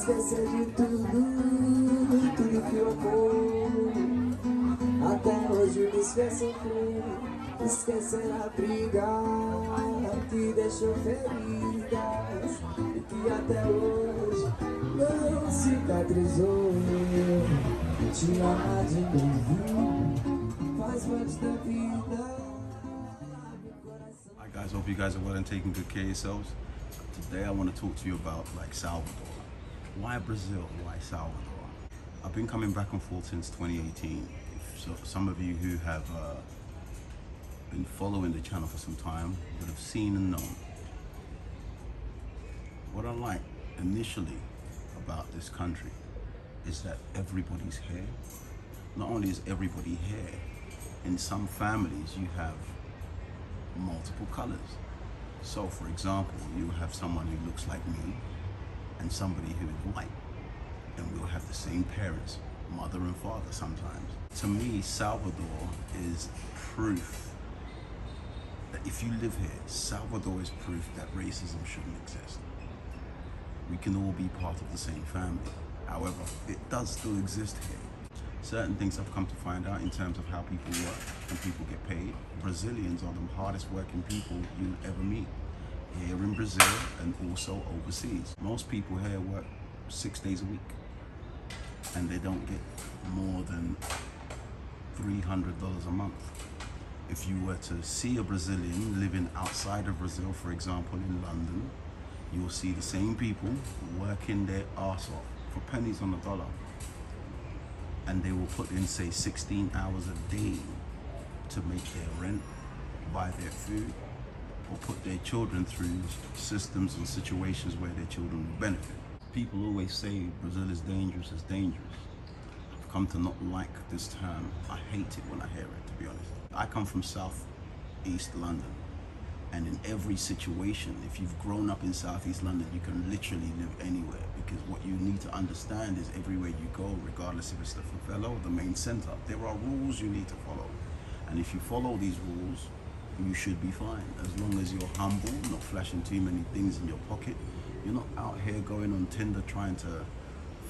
esquecer de tudo, tudo que eu acordo. Até hoje me esquecem por esquecer a briga que deixou feridas e que até hoje não cicatrizou. Te amar de novo faz parte da vida. Hi guys, hope you guys are well and taking good care of yourselves. Today I want to talk to you about Salvador. Why Brazil? Why Salvador? I've been coming back and forth since 2018. So some of you who have been following the channel for some time would have seen and known. What I like initially about this country is that everybody's here. Not only is everybody here, in some families you have multiple colors. So for example, you have someone who looks like me and somebody who is white, and we'll have the same parents, mother and father sometimes. To me, Salvador is proof that if you live here, Salvador is proof that racism shouldn't exist. We can all be part of the same family. However, it does still exist here. Certain things I've come to find out in terms of how people work and people get paid. Brazilians are the hardest working people you'll ever meet, here in Brazil and also overseas. Most people here work 6 days a week and they don't get more than $300 a month. If you were to see a Brazilian living outside of Brazil, for example in London, you'll see the same people working their arse off for pennies on the dollar. And they will put in, say, 16 hours a day to make their rent, buy their food, or put their children through systems and situations where their children will benefit. People always say Brazil is dangerous, I've come to not like this term. I hate it when I hear it, to be honest. I come from Southeast London, and in every situation, if you've grown up in Southeast London, you can literally live anywhere, because what you need to understand is everywhere you go, regardless if it's the favela or the main center, there are rules you need to follow. And if you follow these rules, you should be fine, as long as you're humble, not flashing too many things in your pocket. You're not out here going on Tinder trying to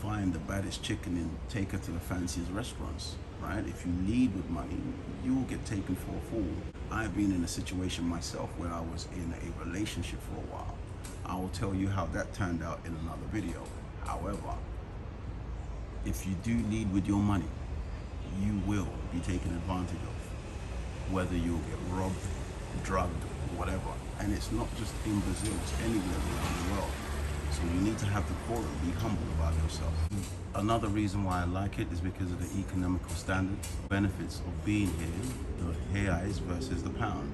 find the baddest chicken and take her to the fanciest restaurants, right? If you lead with money, you will get taken for a fool. I've been in a situation myself where I was in a relationship for a while. I will tell you how that turned out in another video. However, if you do lead with your money, you will be taken advantage of, whether you'll get robbed, drugged, whatever. And it's not just in Brazil, it's anywhere around the world. So you need to have the core and be humble about yourself. Another reason why I like it is because of the economical standards, benefits of being here, the reais versus the pound.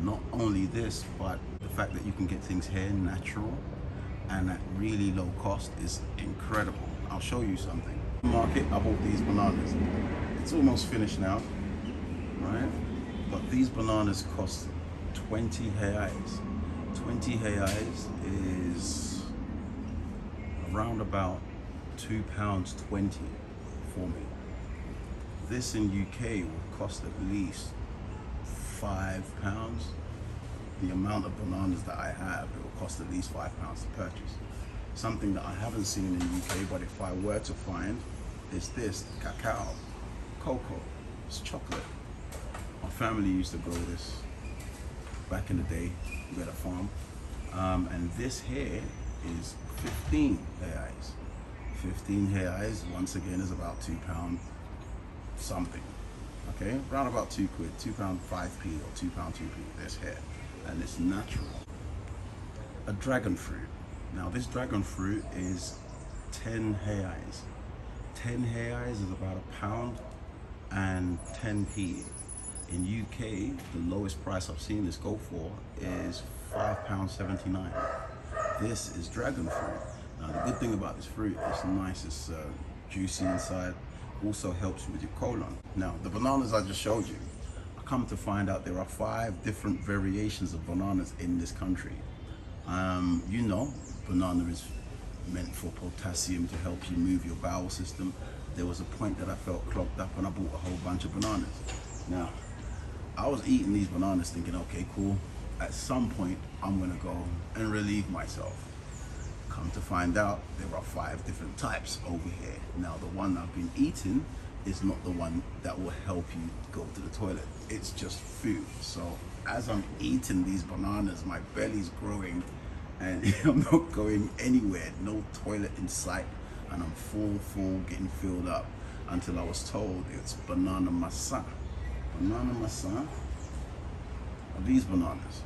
Not only this, but the fact that you can get things here natural and at really low cost is incredible. I'll show you something. Market, I bought these bananas. It's almost finished now, right? But these bananas cost 20 reais. 20 reais is around about £2.20 for me. This in UK would cost at least £5. The amount of bananas that I have, it will cost at least £5 to purchase. Something that I haven't seen in the UK, but if I were to find, is this cacao, cocoa, it's chocolate. My family used to grow this back in the day. We had a farm, and this here is 15 reais. 15 reais, once again, is about £2 something. Okay, around about £2, £2.5p or £2.2p. This here, and it's natural. A dragon fruit. Now this dragon fruit is 10 reais. 10 reais is about £1.10. In UK, the lowest price I've seen this go for is £5.79. This is dragon fruit. Now the good thing about this fruit, it's nice, it's juicy inside, also helps with your colon. Now the bananas I just showed you, I come to find out there are 5 different variations of bananas in this country. You know, banana is meant for potassium to help you move your bowel system. There was a point that I felt clogged up and I bought a whole bunch of bananas. Now, I was eating these bananas thinking, okay, cool. At some point, I'm gonna go and relieve myself. Come to find out, there are 5 different types over here. Now, the one I've been eating is not the one that will help you go to the toilet. It's just food. So as I'm eating these bananas, my belly's growing and I'm not going anywhere. No toilet in sight, and I'm full, getting filled up, until I was told it's banana maçã. Banana maçã are these bananas.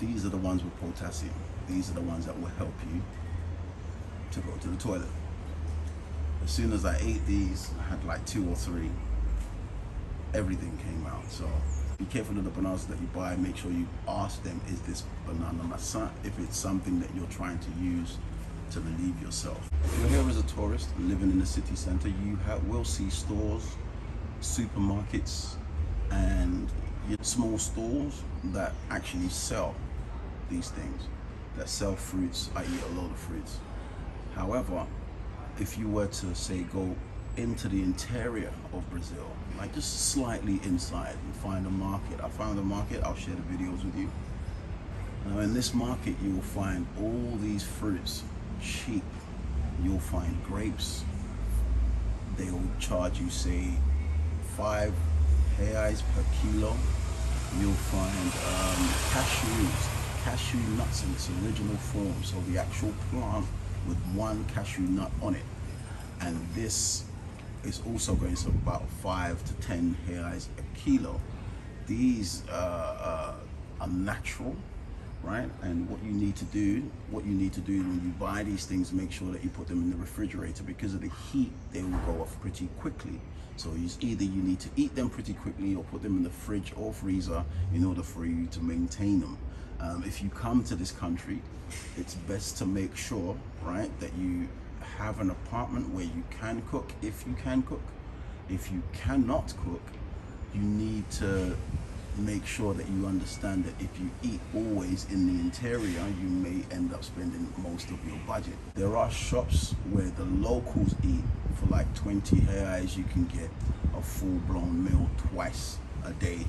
These are the ones with potassium. These are the ones that will help you to go to the toilet. As soon as I ate these, I had like 2 or 3. Everything came out. So be careful of the bananas that you buy. Make sure you ask them, is this banana maçã, if it's something that you're trying to use to relieve yourself. If you're here as a tourist living in the city center, you will see stores, supermarkets, and small stores that actually sell these things, that sell fruits. I eat a lot of fruits. However, if you were to say go into the interior of Brazil, like just slightly inside, and find a market. I found a market, I'll share the videos with you. Now in this market you will find all these fruits cheap. You'll find grapes, they will charge you say 5 reais per kilo. You'll find cashew nuts in its original form, so the actual plant with 1 cashew nut on it. And this is also going to about 5 to 10 reais a kilo. These are natural, right? And what you need to do when you buy these things, make sure that you put them in the refrigerator, because of the heat they will go off pretty quickly. So either you need to eat them pretty quickly or put them in the fridge or freezer in order for you to maintain them. If you come to this country, it's best to make sure, right, that you have an apartment where you can cook, if you can cook. If you cannot cook, you need to make sure that you understand that if you eat always in the interior, you may end up spending most of your budget. There are shops where the locals eat. For like 20 reais, you can get a full-blown meal twice a day,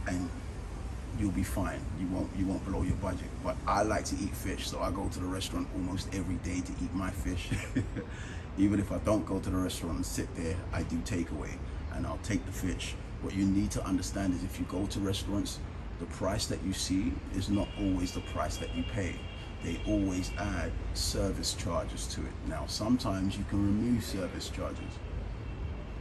and you'll be fine. You won't blow your budget. But I like to eat fish, so I go to the restaurant almost every day to eat my fish. Even if I don't go to the restaurant and sit there, I do takeaway, and I'll take the fish. What you need to understand is if you go to restaurants, the price that you see is not always the price that you pay. They always add service charges to it. Now, sometimes you can remove service charges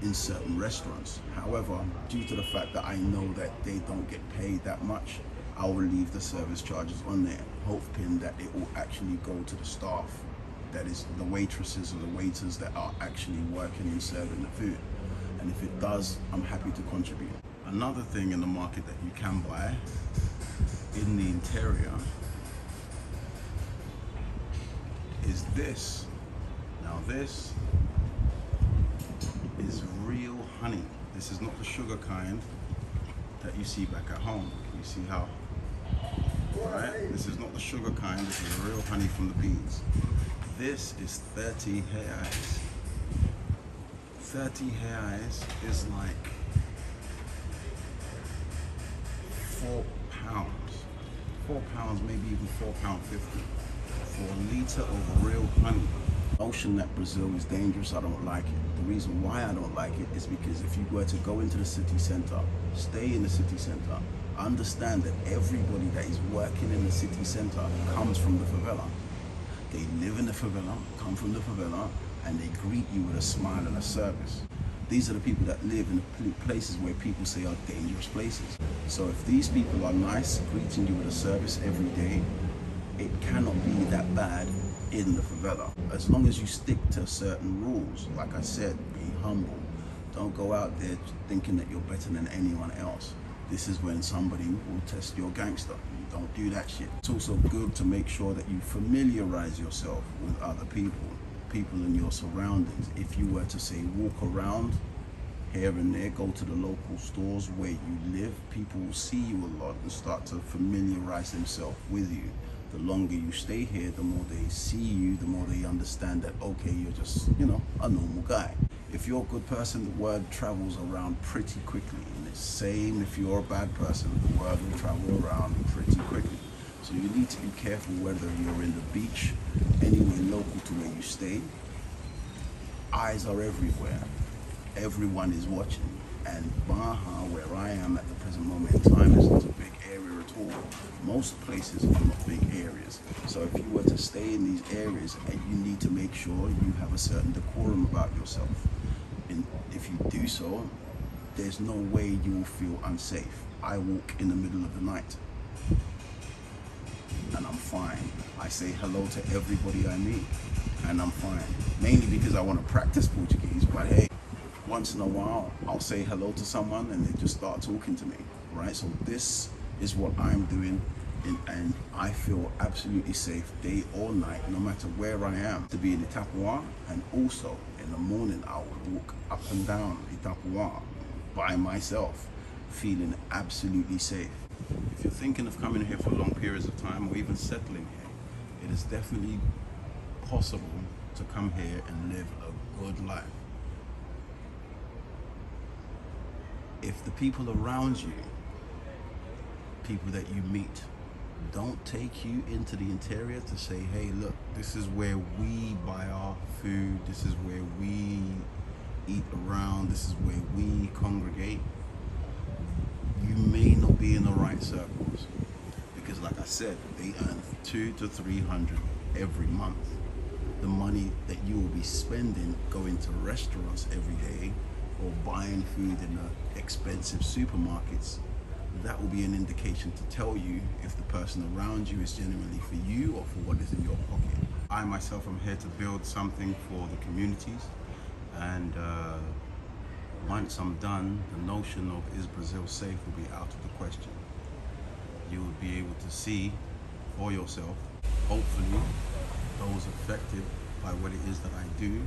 in certain restaurants. However, due to the fact that I know that they don't get paid that much, I will leave the service charges on there, hoping that it will actually go to the staff, that is the waitresses or the waiters that are actually working and serving the food. And if it does, I'm happy to contribute. Another thing in the market that you can buy in the interior is this. Now this is real honey. This is not the sugar kind that you see back at home. You see how, right? This is not the sugar kind, this is real honey from the bees. This is 30 reais. 30 reais is like 4 pounds. 4 pounds, maybe even £4.50 for a litre of real honey. Notion that Brazil is dangerous, I don't like it. The reason why I don't like it is because if you were to go into the city center, stay in the city center, understand that everybody that is working in the city center comes from the favela. They live in the favela, come from the favela, and they greet you with a smile and a service. These are the people that live in the places where people say are dangerous places. So if these people are nice, greeting you with a service every day, it cannot be that bad in the favela. As long as you stick to certain rules, like I said, be humble. Don't go out there thinking that you're better than anyone else. This is when somebody will test your gangster. You don't do that shit. It's also good to make sure that you familiarize yourself with other people in your surroundings. If you were to say walk around here and there, go to the local stores where you live, people will see you a lot and start to familiarize themselves with you. The longer you stay here, the more they see you, the more they understand that, okay, you're just, a normal guy. If you're a good person, the word travels around pretty quickly. And it's same if you're a bad person, the word will travel around pretty quickly. So you need to be careful whether you're in the beach, anywhere local to where you stay. Eyes are everywhere. Everyone is watching. And Baja, where I am at the present moment in time, is not a big area at all. Most places are not big areas. So if you were to stay in these areas, you need to make sure you have a certain decorum about yourself. And if you do so, there's no way you will feel unsafe. I walk in the middle of the night and I'm fine. I say hello to everybody I meet and I'm fine. Mainly because I want to practice Portuguese, but hey, once in a while I'll say hello to someone and they just start talking to me, right? So this is what I'm doing, and I feel absolutely safe day or night, no matter where I am, to be in Itapuã. And also in the morning I will walk up and down Itapuã by myself, feeling absolutely safe. If you're thinking of coming here for long periods of time or even settling here, it is definitely possible to come here and live a good life. If the people around you, people that you meet, don't take you into the interior to say, hey, look, this is where we buy our food, this is where we eat around, this is where we congregate, you may not be in the right circles. Because like I said, they earn 200 to 300 every month. The money that you will be spending going to restaurants every day or buying food in the expensive supermarkets, that will be an indication to tell you if the person around you is genuinely for you or for what is in your pocket. I myself am here to build something for the communities, and once I'm done, the notion of is Brazil safe will be out of the question. You will be able to see for yourself, hopefully, those affected by what it is that I do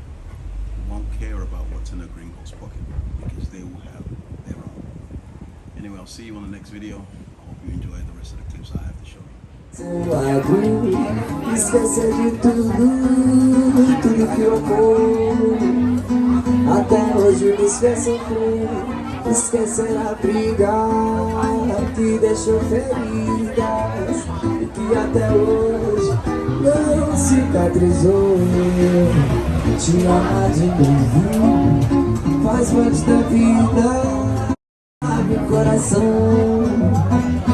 won't care about what's in a gringo's pocket, because they will have their own. Anyway, I'll see you on the next video. I hope you enjoy the rest of the clips I have to show you. Esquecer de tudo, tudo que eu amor. Até hoje me fez sofrer. Esquecer a briga que deixou feridas e que até hoje não cicatrizou. Te amar de novo faz parte da vida. Abre o coração,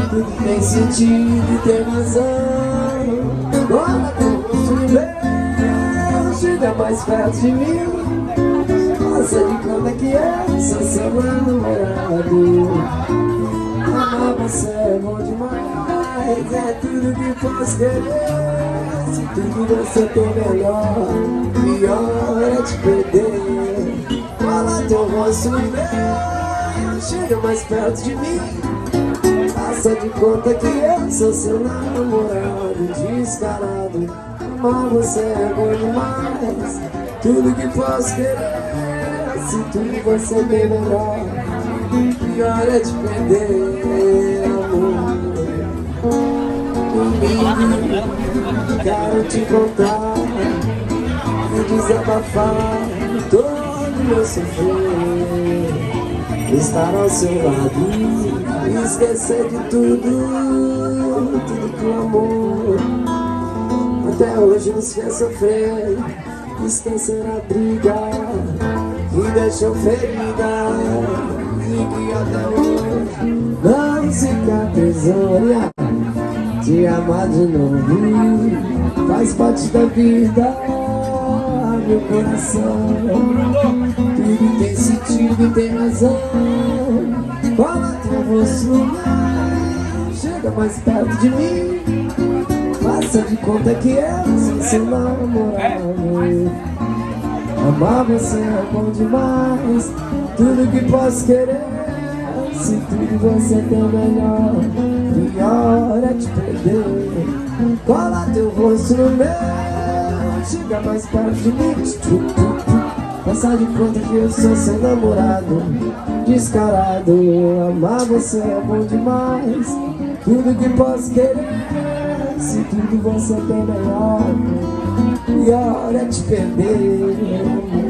tudo tem sentido e tem razão. Agora que eu posso ver, chega mais perto de mim. Faça de conta que eu sou seu namorado. Amar você é bom demais, é tudo que posso querer. Se tudo você tem melhor, pior é te perder. Fala teu rosto bem, chega mais perto de mim. Faça de conta que eu sou seu namorado descarado. Amar você é bom demais, tudo que posso querer. Se tudo você tem melhor, pior é te perder, amor. Comigo, quero te contar e desabafar todo meu sofrer. Estar ao seu lado e esquecer de tudo, tudo que o amor até hoje nos fez sofrer. Esquecer a briga que deixou ferida e que até hoje não cicatrizou. Te amar de novo faz parte da vida. Meu coração, tudo tem sentido e tem razão. Cola teu rosto no meu, chega mais perto de mim. Faça de conta que eu sou seu namorado. Amar você é bom demais, tudo que posso querer. Se tudo você tem melhor, pior é te perder. Cola teu rosto no meu, chega mais perto de mim. Faça de conta que eu sou seu namorado descarado. Amar você é bom demais, tudo que posso querer. Se tudo você tem melhor, pior é te perder.